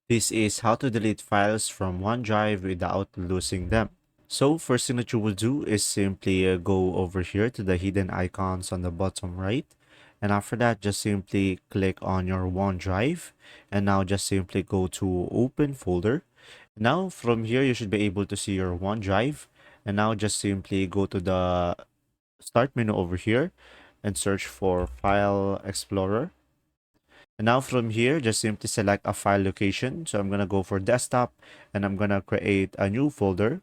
This is how to delete files from OneDrive without losing them. So first thing that you will do is simply go over here to the hidden icons on the bottom right. And after that, just simply click on your OneDrive. And now just simply go to open folder. Now from here, you should be able to see your OneDrive. And now just simply go to the start menu over here and search for File Explorer. And now from here, just simply select a file location. So I'm going to go for desktop and I'm going to create a new folder.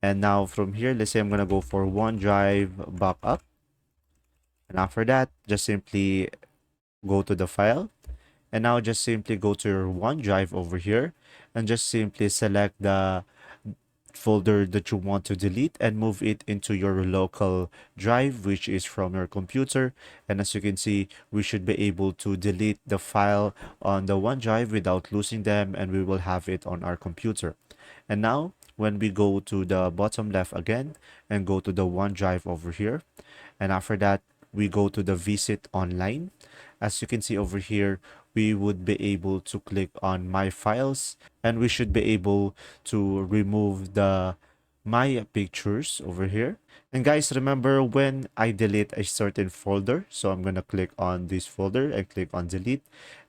And now from here, let's say I'm going to go for OneDrive backup. And after that, just simply go to the file. And now just simply go to your OneDrive over here and just simply select the folder that you want to delete and move it into your local drive, which is from your computer. And as you can see, we should be able to delete the file on the OneDrive without losing them, and we will have it on our computer. And now when we go to the bottom left again and go to the OneDrive over here, and after that we go to the visit online. As you can see over here, we would be able to click on my files, and we should be able to remove the my pictures over here. And guys, remember when I delete a certain folder, so I'm gonna click on this folder and click on delete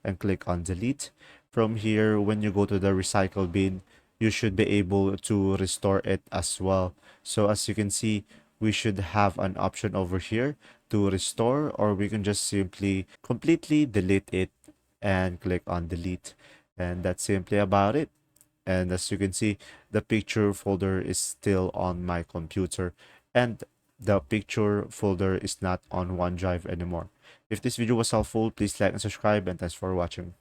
and click on delete. From here, when you go to the recycle bin, you should be able to restore it as well. So as you can see, we should have an option over here to restore, or we can just simply completely delete it and click on delete. And that's simply about it. And as you can see, the picture folder is still on my computer, and the picture folder is not on OneDrive anymore. If this video was helpful, please like and subscribe, and thanks for watching.